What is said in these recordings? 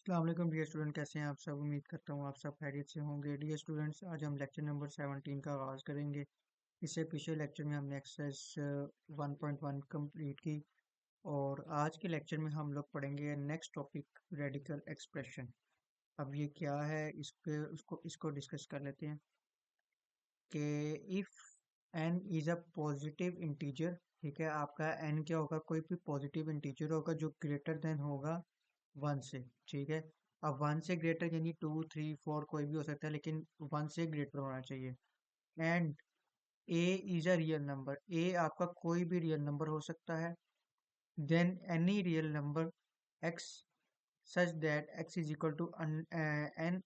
अस्सलाम वालेकुम dear student, कैसे हैं आप सब। उम्मीद करता हूँ आप सब खैरियत से होंगे। डियर स्टूडेंट्स, आज हम लेक्चर नंबर 17 का आगाज़ करेंगे। इससे पिछले लेक्चर में हमने एक्सरसाइज 1.1 कंप्लीट की और आज के लेक्चर में हम लोग पढ़ेंगे नेक्स्ट टॉपिक, रेडिकल एक्सप्रेशन। अब ये क्या है, इसको डिस्कस कर लेते हैं कि if n is a positive integer. ठीक है, आपका n क्या होगा, कोई भी पॉजिटिव इंटीजर होगा जो ग्रेटर देन होगा 1 से। ठीक है, अब 1 से ग्रेटर यानी 2, 3, 4 कोई भी हो सकता है, लेकिन 1 से ग्रेटर होना चाहिए। And a is a real number, a आपका कोई भी रियल नंबर हो सकता है। Then any real number x such that x is equal to n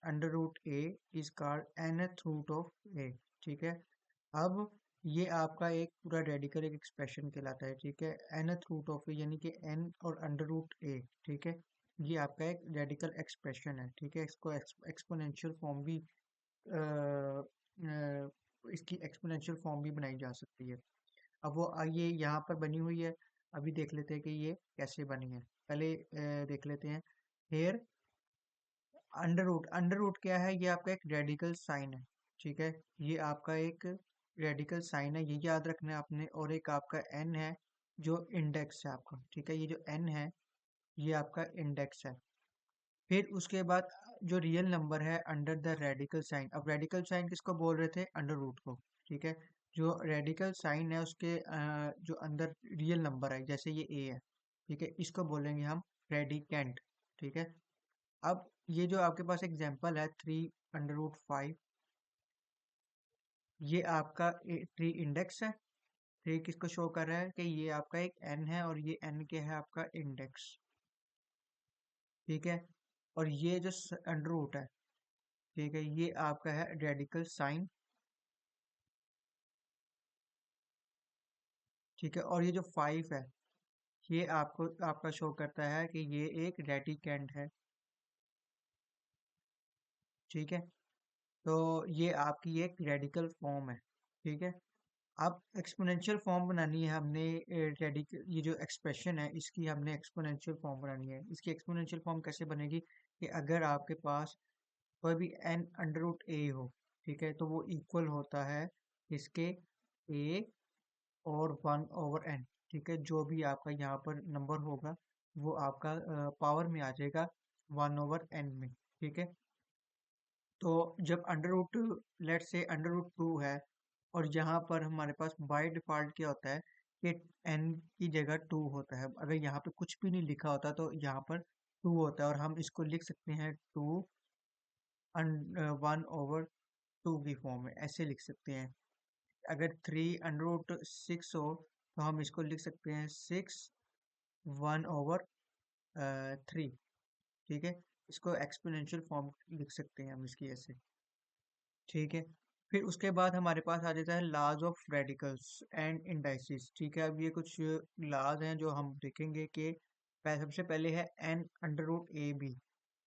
under root a is called nth root of a। ठीक है, अब ये आपका एक पूरा रेडिकल एक एक्सप्रेशन कहलाता है। ठीक है, nth रूट ऑफ ए यानी कि n और अंडर रूट ए। ठीक है, ये आपका एक रेडिकल एक्सप्रेशन है। ठीक है, इसको एक्सपोनेंशियल फॉर्म भी इसकी एक्सपोनेंशियल फॉर्म भी बनाई जा सकती है। अब वो ये यहाँ पर बनी हुई है। अभी देख लेते हैं कि ये कैसे बनी है। पहले देख लेते हैं। हेयर अंडर रूट क्या है, ये आपका एक रेडिकल साइन है। ठीक है, ये आपका एक रेडिकल साइन है, ये याद रखना है आपने। और एक आपका एन है जो इंडेक्स है आपका। ठीक है, ये जो एन है ये आपका इंडेक्स है। फिर उसके बाद जो रियल नंबर है अंडर द रेडिकल साइन। अब रेडिकल साइन किसको बोल रहे थे, अंडर रूट को। ठीक है, जो रेडिकल साइन है उसके जो अंदर रियल नंबर है, जैसे ये ए है। ठीक है, इसको बोलेंगे हम रेडिकेंट। ठीक है, अब ये जो आपके पास एग्जांपल है 3 अंडर रूट 5, ये आपका 3 इंडेक्स है। 3 किसको शो कर रहा है कि ये आपका एक n है और ये n क्या है, आपका इंडेक्स। ठीक है, और ये जो अंडर रूट है, ठीक है, ये आपका है रेडिकल साइन। ठीक है, और ये जो 5 है ये आपको आपका शो करता है कि ये एक रेडिकेंट है। ठीक है, तो ये आपकी एक रेडिकल फॉर्म है। ठीक है, अब एक्सपोनेंशियल फॉर्म बनानी है हमने। रेडिकल ये जो एक्सप्रेशन है इसकी हमने एक्सपोनेंशियल फॉर्म बनानी है। इसकी एक्सपोनेंशियल फॉर्म कैसे बनेगी कि अगर आपके पास कोई भी n अंडर रूट ए हो, ठीक है, तो वो इक्वल होता है इसके a और 1/n। ठीक है, जो भी आपका यहाँ पर नंबर होगा वो आपका पावर में आ जाएगा 1/n में। ठीक है, तो जब अंडर रूट, लेट से अंडर रूट 2 है और यहाँ पर हमारे पास बाय डिफॉल्ट क्या होता है कि n की जगह 2 होता है। अगर यहाँ पे कुछ भी नहीं लिखा होता तो यहाँ पर 2 होता है और हम इसको लिख सकते हैं 1/2 की फॉर्म में, ऐसे लिख सकते हैं। अगर 3 अंडर रूट 6 हो तो हम इसको लिख सकते हैं 6 1/3। ठीक है, इसको एक्सपोनेंशियल फॉर्म लिख सकते हैं हम इसकी ऐसे। ठीक है, फिर उसके बाद हमारे पास आ जाता है लाज ऑफ रेडिकल्स एंड इंडाइसिस। ठीक है, अब ये कुछ लाज हैं जो हम देखेंगे कि सबसे पहले है n under root A B.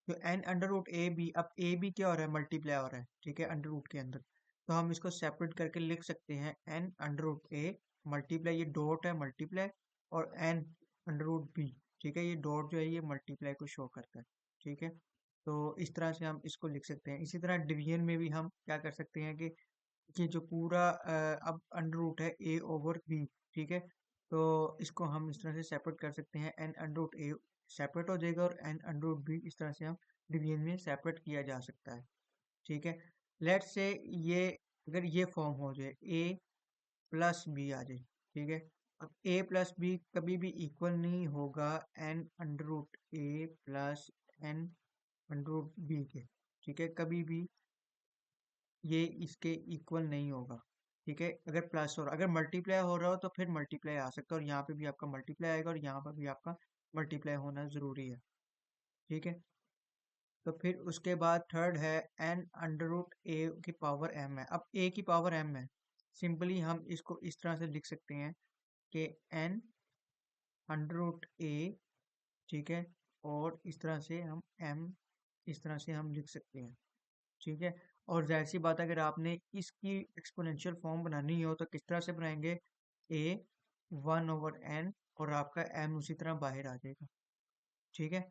जो n under root A B, अब ए बी क्या हो रहा है, मल्टीप्लाई हो रहा है। ठीक है, अंडर रूट के अंदर, तो हम इसको सेपरेट करके लिख सकते हैं n under root A multiply, ये डॉट है मल्टीप्लाई, और n अंडर रूट बी। ठीक है, ये डॉट जो है ये मल्टीप्लाई को शो करता है। ठीक है, तो इस तरह से हम इसको लिख सकते हैं। इसी तरह डिवीजन में भी हम क्या कर सकते हैं कि ये जो पूरा अब अंडर रूट है a ओवर b। ठीक है, तो इसको हम इस तरह से सेपरेट कर सकते हैं, n under root a separate हो जाएगा और n अंडर रूट b इस तरह से हम डिवीजन में सेपरेट किया जा सकता है। ठीक है, लेट से ये अगर ये फॉर्म हो जाए a प्लस बी आ जाए। ठीक है, अब a प्लस बी कभी भी इक्वल नहीं होगा n under root a plus n under root B के। ठीक है, कभी भी ये इसके इक्वल नहीं होगा। ठीक है, अगर प्लस हो रहा, अगर मल्टीप्लाई हो रहा हो तो फिर मल्टीप्लाई आ सकता है और यहाँ पे भी आपका मल्टीप्लाई आएगा और यहाँ पर भी आपका मल्टीप्लाई होना जरूरी है। ठीक है, तो फिर उसके बाद थर्ड है n अंडर रूट ए की पावर m है। अब a की पावर m है, सिंपली हम इसको इस तरह से लिख सकते हैं कि n अंडर रूट a। ठीक है, और इस तरह से हम m इस तरह से हम लिख सकते हैं। ठीक है, और जाहिर सी बात है, अगर आपने इसकी एक्सपोनेंशियल फॉर्म बनानी हो तो किस तरह से बनाएंगे, a 1/n और आपका m उसी तरह बाहर आ जाएगा। ठीक है,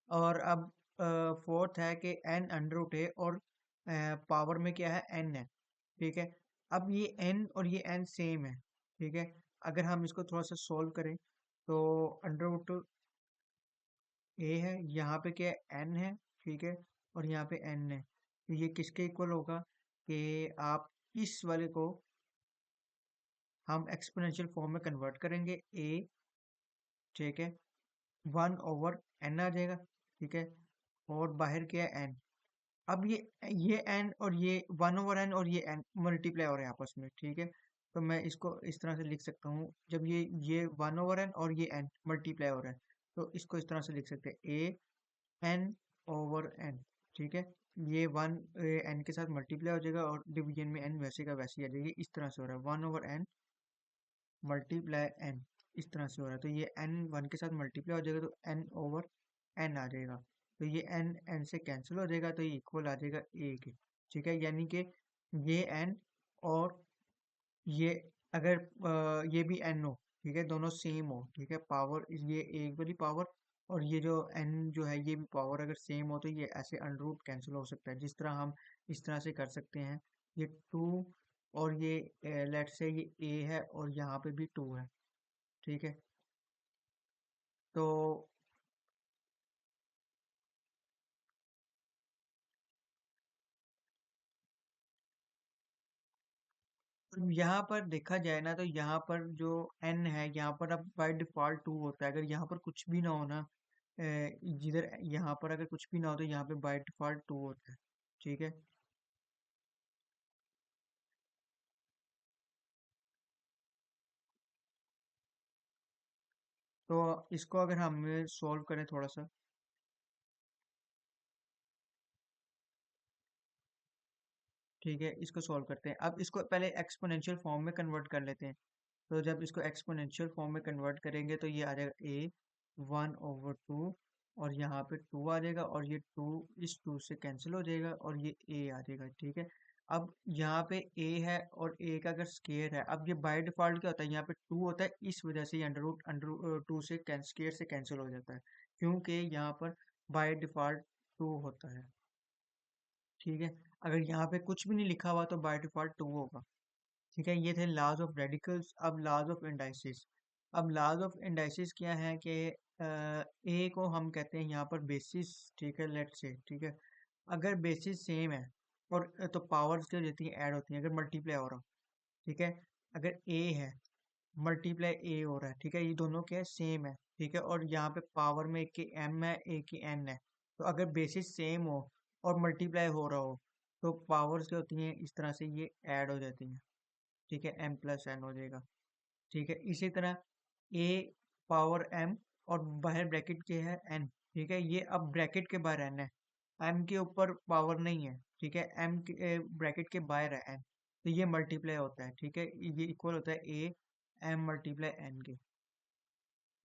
और अब फोर्थ है कि एन अंडर रूट ए और पावर में क्या है एन है। ठीक है, अब ये एन और ये एन सेम है। ठीक है, अगर हम इसको थोड़ा सा सोल्व करें तो अंडर रूट ए है, यहाँ पे क्या है एन है। ठीक है, और यहाँ पे एन है, तो ये किसके इक्वल होगा कि आप इस वाले को हम एक्सपोनेंशियल फॉर्म में कन्वर्ट करेंगे ए। ठीक है, 1/n आ जाएगा। ठीक है, और बाहर क्या है एन। अब ये एन और ये 1/n और ये एन मल्टीप्लाई हो रहे हैं आपस में। ठीक है, तो मैं इसको इस तरह से लिख सकता हूँ, जब ये 1/n और ये एन मल्टीप्लाई हो रहा है तो इसको इस तरह से लिख सकते हैं ए एन ओवर एन। ठीक है, ये वन एन के साथ मल्टीप्लाई हो जाएगा और डिवीजन में एन वैसे का वैसे ही आ जाएगी। इस तरह से हो रहा है 1/n मल्टीप्लाई एन, इस तरह से हो रहा है। तो ये एन वन के साथ मल्टीप्लाई हो जाएगा तो एन ओवर एन आ जाएगा। तो ये एन एन से कैंसिल हो जाएगा तो ये इक्वल आ जाएगा ए के। ठीक है, यानी कि ये एन और ये अगर ये भी एन हो, ठीक है, दोनों सेम हो। ठीक है, पावर ये एक वाली पावर और ये जो एन जो है ये भी पावर अगर सेम हो तो ये ऐसे अंडर रूट कैंसिल हो सकता है, जिस तरह हम इस तरह से कर सकते हैं। ये टू और ये लेट से ये ए है और यहाँ पे भी टू है। ठीक है, तो यहाँ पर देखा जाए ना तो यहाँ पर जो n है यहाँ पर अब बाय डिफॉल्ट 2 होता है। अगर यहाँ पर कुछ भी ना हो ना, जिधर यहाँ पर अगर कुछ भी ना हो तो यहाँ पे बाय डिफॉल्ट 2 होता है। ठीक है, तो इसको अगर हम सॉल्व करें थोड़ा सा। ठीक है, इसको सॉल्व करते हैं। अब इसको पहले एक्सपोनेंशियल फॉर्म में कन्वर्ट कर लेते हैं। तो जब इसको एक्सपोनेंशियल फॉर्म में कन्वर्ट करेंगे तो ये आ जाएगा ए 1/2 और यहाँ पे 2 आ जाएगा और ये 2 इस 2 से कैंसिल हो जाएगा और ये ए आ जाएगा। ठीक है, अब यहाँ पे ए है और ए का अगर स्केयर है, अब ये बाय डिफॉल्ट क्या होता है, यहाँ पे 2 होता है, इस वजह से ये अंडर 2 से स्केयर से कैंसिल हो जाता है, क्योंकि यहाँ पर बाय डिफॉल्ट 2 होता है। ठीक है, अगर यहाँ पे कुछ भी नहीं लिखा हुआ तो बाय डिफॉल्ट 2 होगा। ठीक है, ये थे लॉज ऑफ रेडिकल्स। अब लॉज ऑफ इंडाइसिस। अब लॉज ऑफ इंडाइसिस क्या है कि ए को हम कहते हैं यहाँ पर बेसिस। ठीक है, लेट से, ठीक है, अगर बेसिस सेम है और तो पावर्स जो रहती हैं ऐड होती हैं अगर मल्टीप्लाई हो रहा हो। ठीक है, अगर ए है मल्टीप्लाई ए हो रहा है, ठीक है, ये दोनों क्या है सेम है। ठीक है, और यहाँ पे पावर में एक की एम है एक की एन है, तो अगर बेसिस सेम हो और मल्टीप्लाई हो रहा हो तो पावर्स जो होती हैं इस तरह से ये ऐड हो जाती हैं। ठीक है, एम प्लस एन हो जाएगा। ठीक है, इसी तरह ए पावर एम और बाहर ब्रैकेट के है एन। ठीक है, ये अब ब्रैकेट के बाहर एन है, एम के ऊपर पावर नहीं है। ठीक है, एम के ब्रैकेट के बाहर है एन, तो ये मल्टीप्लाई होता है। ठीक है, ये इक्वल होता है ए एम मल्टीप्लाई एन के।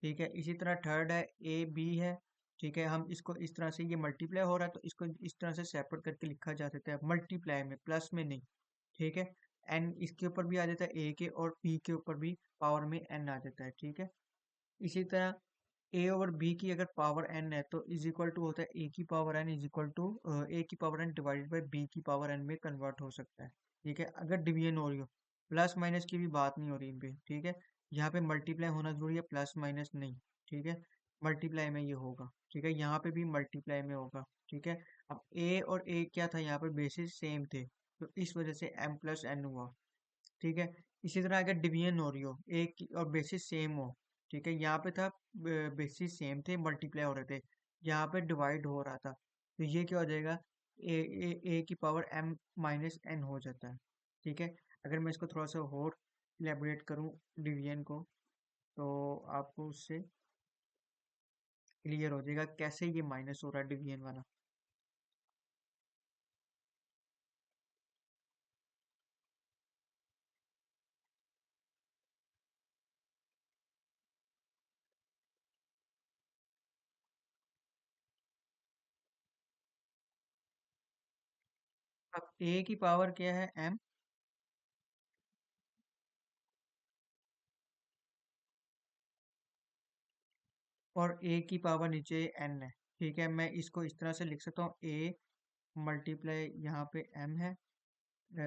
ठीक है, इसी तरह थर्ड है ए बी है। ठीक है, हम इसको इस तरह से ये मल्टीप्लाई हो रहा है तो इसको इस तरह से सेपरेट करके लिखा जा सकता है, मल्टीप्लाई में प्लस में नहीं। ठीक है, एन इसके ऊपर भी आ जाता है ए के और बी के ऊपर भी पावर में एन आ जाता है। ठीक है, इसी तरह ए ओवर बी की अगर पावर एन है तो इज इक्वल टू होता है ए की power N is equal to A की power N divided by B की पावर एन में कन्वर्ट हो सकता है। ठीक है, अगर डिवीजन हो रही हो, प्लस माइनस की भी बात नहीं हो रही इन पे। ठीक है, यहाँ पे मल्टीप्लाई होना जरूरी है, प्लस माइनस नहीं। ठीक है, मल्टीप्लाई में ये होगा। ठीक है, यहाँ पे भी मल्टीप्लाई में होगा। ठीक है, अब ए और ए क्या था, यहाँ पे बेसिस सेम थे तो इस वजह से एम प्लस एन हुआ। ठीक है, इसी तरह अगर डिवीजन हो रही हो एक और बेसिस सेम हो। ठीक है, यहाँ पे था बेसिस सेम थे मल्टीप्लाई हो रहे थे, यहाँ पे डिवाइड हो रहा था, तो ये क्या हो जाएगा ए की पावर एम माइनस एन हो जाता है। ठीक है, अगर मैं इसको थोड़ा सा और इलेबोरेट करूँ डिवीजन को तो आपको उससे क्लियर हो जाएगा कैसे ये माइनस हो रहा है डिवीजन वाला। अब ए की पावर क्या है एम और ए की पावर नीचे एन है। ठीक है, मैं इसको इस तरह से लिख सकता हूँ, ए मल्टीप्लाई यहाँ पे एम है,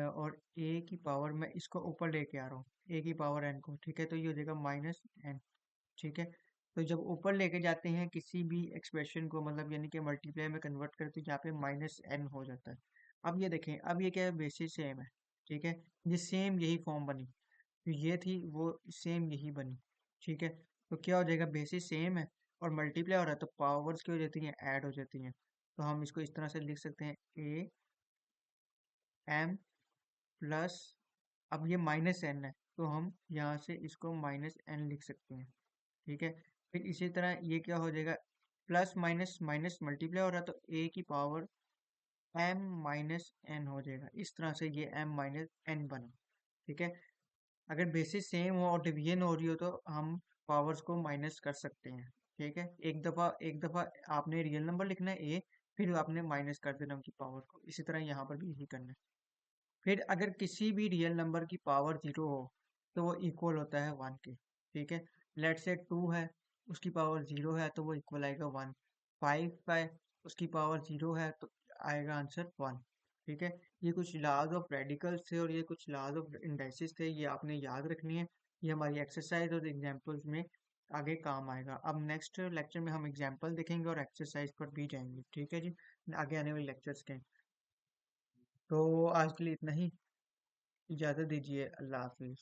और ए की पावर मैं इसको ऊपर लेके आ रहा हूँ, ए की पावर एन को, ठीक है, तो ये हो जाएगा माइनस एन। ठीक है, तो जब ऊपर लेके जाते हैं किसी भी एक्सप्रेशन को, मतलब यानी कि मल्टीप्लाई में कन्वर्ट करते हैं, यहाँ पे माइनस एन हो जाता है। अब ये देखें, अब ये क्या है, बेसिस सेम है। ठीक है, ये सेम यही फॉर्म बनी, तो ये थी वो सेम यही बनी। ठीक है, तो क्या हो जाएगा, बेसिस सेम है और मल्टीप्लाई हो रहा है, तो पावर्स क्या हो जाती हैं, ऐड हो जाती हैं। तो हम इसको इस तरह से लिख सकते हैं, ए एम प्लस, अब ये माइनस एन है, तो हम यहाँ से इसको माइनस एन लिख सकते हैं। ठीक है, फिर इसी तरह ये क्या हो जाएगा, प्लस माइनस माइनस मल्टीप्लाई हो रहा है, तो ए की पावर एम माइनस एन हो जाएगा। इस तरह से ये एम माइनस एन बना। ठीक है, अगर बेसिस सेम हो और डिवीजन हो रही हो तो हम पावर्स को माइनस कर सकते हैं। ठीक है, एक दफ़ा आपने रियल नंबर लिखना है ए, फिर आपने माइनस कर देना उनकी पावर को। इसी तरह यहाँ पर भी यही करना है। फिर अगर किसी भी रियल नंबर की पावर जीरो हो तो वो इक्वल होता है वन के। ठीक है, लेट से टू है, उसकी पावर जीरो है तो वो इक्वल आएगा वन। फाइव है, उसकी पावर जीरो है तो आएगा आंसर वन। ठीक है, ये कुछ लॉज ऑफ रेडिकल्स थे और ये कुछ लॉज ऑफ इंडाइसिस थे, ये आपने याद रखनी है। ये हमारी एक्सरसाइज और एग्जाम्पल्स में आगे काम आएगा। अब नेक्स्ट लेक्चर में हम एग्जाम्पल देखेंगे और एक्सरसाइज पर भी जाएंगे। ठीक है जी, आगे आने वाले लेक्चर्स के। तो आज के लिए इतना ही, इजाज़त दीजिए, अल्लाह हाफिज़।